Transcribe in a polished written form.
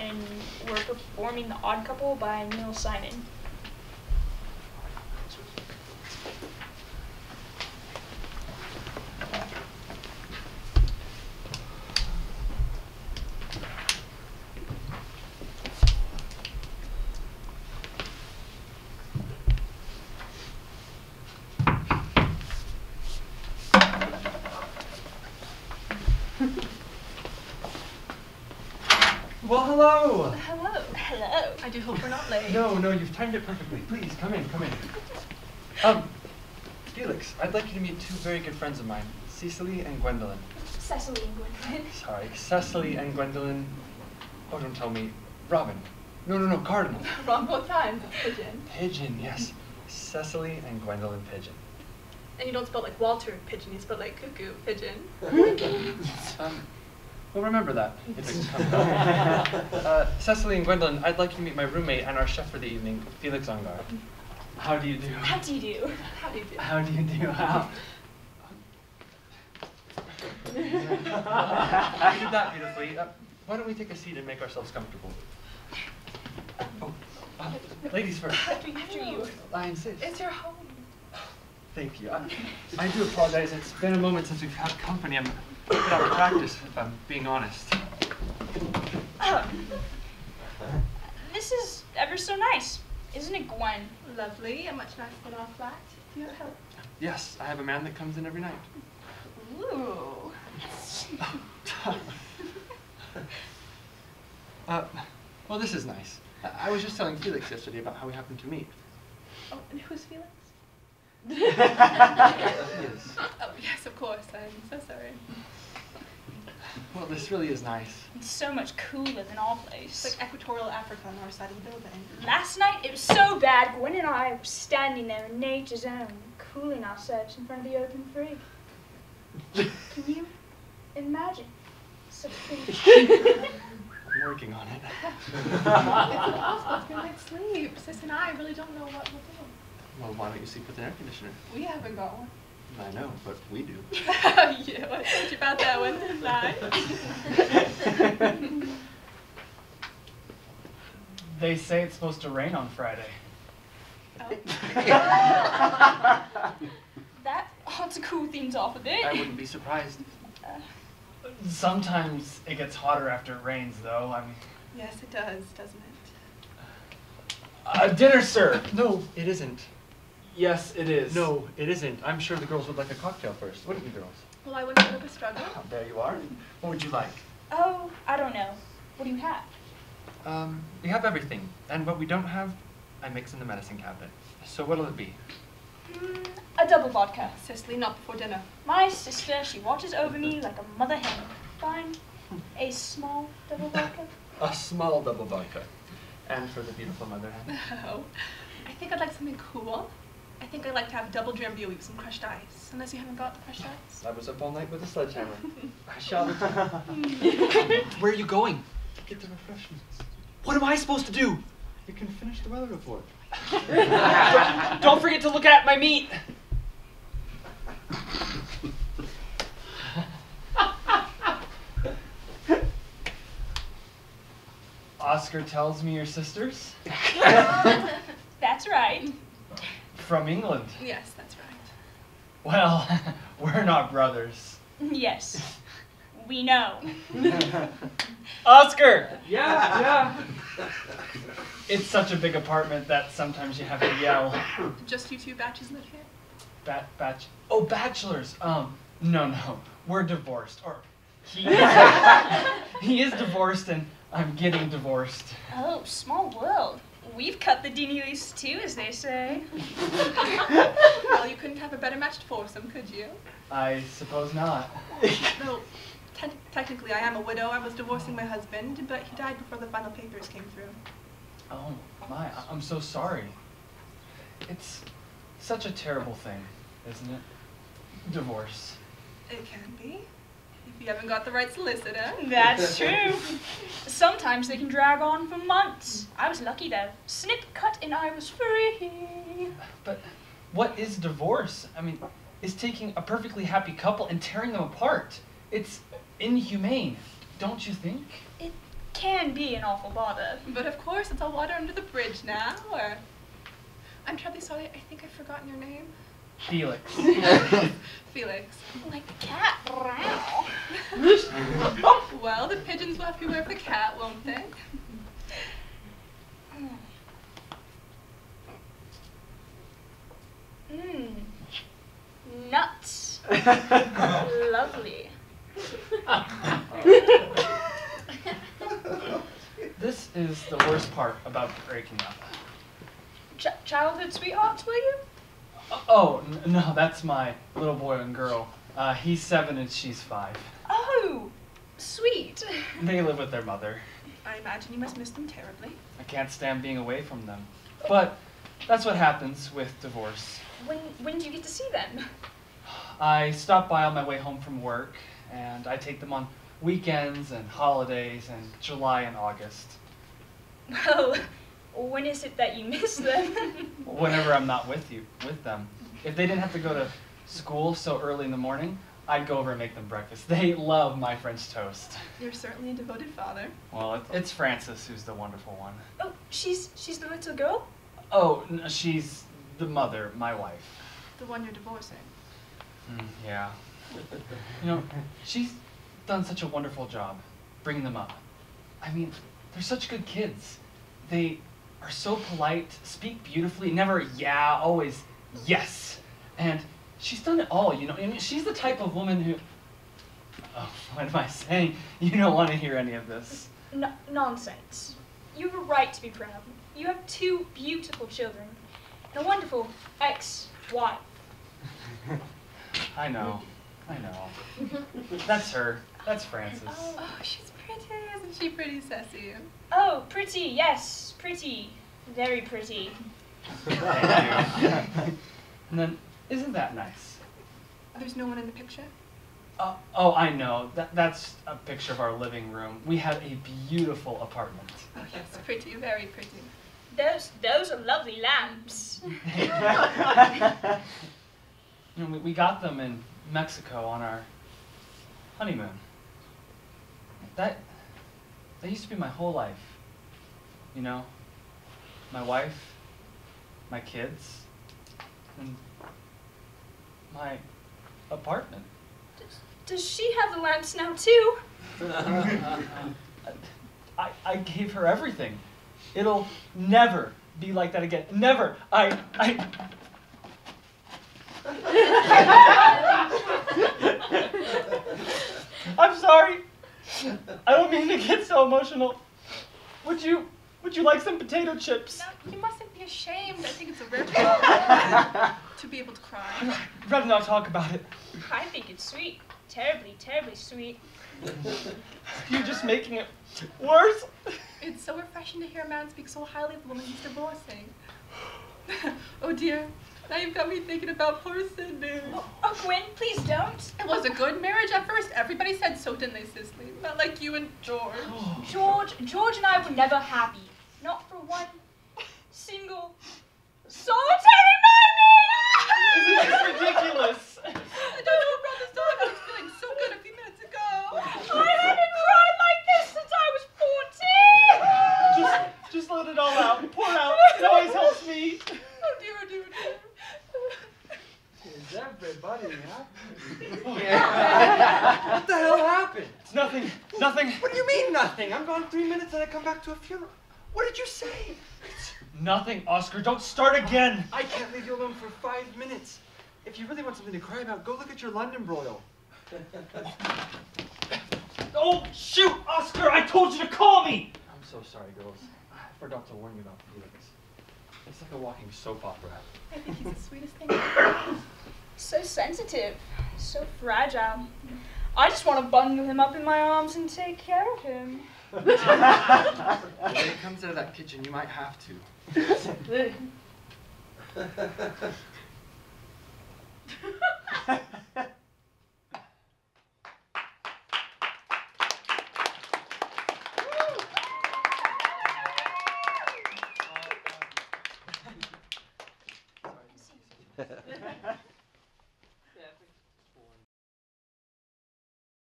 and we're performing The Odd Couple by Neil Simon. Well, hello! Hello. Hello. I do hope we're not late. No, you've timed it perfectly. Please, come in. Felix, I'd like you to meet two very good friends of mine, Cecily and Gwendolyn. Cecily and Gwendolyn. Sorry, Cecily and Gwendolyn. Oh, don't tell me. Robin. No, Cardinal. Wrong both times. It's Pigeon. Pigeon, yes. Cecily and Gwendolyn Pigeon. And you don't spell like Walter Pigeon, you spell like cuckoo pigeon. Well, remember that. If it comes up. Cecily and Gwendolyn, I'd like you to meet my roommate and our chef for the evening, Felix Ungar. How do you do? How do you do? How do you do? How do you do? How? You did that beautifully. Why don't we take a seat and make ourselves comfortable? Ladies first. After you. I insist. It's your home. Thank you. I do apologize. It's been a moment since we've had company. I'm a bit out of practice, if I'm being honest. This is ever so nice, isn't it, Gwen? Lovely, and much nicer than our flat. Do you have help? Yes, I have a man that comes in every night. Ooh. Well, this is nice. I was just telling Felix yesterday about how we happened to meet. Oh, and who's Felix? Yes. Oh, yes, of course. I'm so sorry. Well, this really is nice. It's so much cooler than our It's place. like equatorial Africa on our side of the building. Last night, it was so bad, Gwen and I were standing there in nature's own, cooling ourselves in front of the open frig. Can you imagine such a thing? I'm working on it. It's impossible. It's good night's sleep. Sis and I really don't know what we'll do. Well, why don't you sleep with an air conditioner? We haven't got one. I know, but we do. Yeah, I told you about that one, didn't I? They say it's supposed to rain on Friday. Oh. That ought to cool things off a bit. I wouldn't be surprised. Sometimes it gets hotter after it rains, though. I mean, Yes, it does, doesn't it? dinner, sir. No, it isn't. Yes, it is. No, it isn't. I'm sure the girls would like a cocktail first, wouldn't you, girls? Well, I wouldn't have a struggle. There you are. What would you like? Oh, I don't know. What do you have? We have everything. And what we don't have, I mix in the medicine cabinet. So what'll it be? A double vodka. Cecily, not before dinner. My sister, she watches over me like a mother hen. Fine. A small double vodka. A small double vodka. And for the beautiful mother hen. Oh, I think I'd like something cool. I think I'd like to have double Drambuie with some crushed ice. Unless you haven't got the crushed ice. I was up all night with a sledgehammer. I shall. Where are you going? Get the refreshments. What am I supposed to do? You can finish the weather report. Don't forget to look at my meat. Oscar tells me you're sisters? That's right. From England. Yes, that's right. Well, we're not brothers. Yes. We know. Oscar! Yeah. It's such a big apartment that sometimes you have to yell. Just you two batches live here? Bachelors. No. We're divorced. Or he is divorced and I'm getting divorced. Oh, small world. We've cut the dini lease too, as they say. Well, you couldn't have a better matched foursome, could you? I suppose not. No, technically I am a widow. I was divorcing my husband, but he died before the final papers came through. Oh my, I'm so sorry. It's such a terrible thing, isn't it? Divorce. It can be. If you haven't got the right solicitor. That's true. Sometimes they can drag on for months. I was lucky though. Snip, cut, and I was free. But what is divorce? I mean, it's taking a perfectly happy couple and tearing them apart. It's inhumane, don't you think? can be an awful bother. But of course, it's all water under the bridge now, or... I'm terribly sorry, I think I've forgotten your name. Felix. Felix. Like the cat. Meow. Well, the pigeons will have to beware of the cat, won't they? Nuts. Lovely. This is the worst part about breaking up. Childhood sweethearts, were you? No, that's my little boy and girl. He's 7 and she's 5. Oh, sweet. They live with their mother. I imagine you must miss them terribly. I can't stand being away from them. But that's what happens with divorce. When do you get to see them? I stop by on my way home from work, and I take them on weekends and holidays and July and August. Well, when is it that you miss them? Whenever I'm not with them. If they didn't have to go to school so early in the morning, I'd go over and make them breakfast. They love my French toast. You're certainly a devoted father. Well, it's Frances who's the wonderful one. Oh, she's the little girl? Oh, she's the mother, my wife. The one you're divorcing. Yeah. You know, she's done such a wonderful job bringing them up. I mean, they're such good kids. They are so polite, speak beautifully, never yeah, always yes. And she's done it all, you know. I mean, she's the type of woman who... Oh, what am I saying? You don't want to hear any of this. Nonsense. You have a right to be proud. You have 2 beautiful children and a wonderful ex-wife. I know. That's her. That's Frances. Oh, she's pretty. Isn't she pretty, Ceci? Oh, pretty, yes, pretty. Very pretty. Thank you. And then, isn't that nice? There's no one in the picture? Oh, I know. That's a picture of our living room. We have a beautiful apartment. Oh, yes, pretty, very pretty. Those are lovely lamps. You know, we got them in Mexico on our honeymoon. That used to be my whole life. You know, my wife, my kids, and my apartment. Does she have the lamps now too? I gave her everything. It'll never be like that again. Never. I'm sorry. I don't mean to get so emotional. Would you like some potato chips? No, you mustn't be ashamed. I think it's a rare thing to be able to cry. I'd rather not talk about it. I think it's sweet. Terribly, terribly sweet. You're just making it worse. It's so refreshing to hear a man speak so highly of the woman he's divorcing. Oh dear, now you've got me thinking about poor Sydney. Oh, Gwen, please don't. It was a good marriage at first. Everybody said so, didn't they, Cicely? Not like you and George. George and I were never happy. Not for one single solitary moment! Isn't this ridiculous? I don't know about this dog. I was feeling so good a few minutes ago. I haven't cried like this since I was 14! Just let it all out. Pour it out. It always helps me. Oh dear, oh dear, oh dear. Is everybody happy? What the hell happened? It's nothing. Nothing. What do you mean nothing? I'm gone 3 minutes and I come back to a funeral. What did you say? Nothing, Oscar. Don't start again. I can't leave you alone for 5 minutes. If you really want something to cry about, go look at your London broil. Oh, shoot, Oscar. I told you to call me. I'm so sorry, girls. I forgot to warn you about Felix. It's like a walking soap opera. I think he's the sweetest thing ever. So sensitive, so fragile. I just want to bundle him up in my arms and take care of him. When it comes out of that kitchen, you might have to.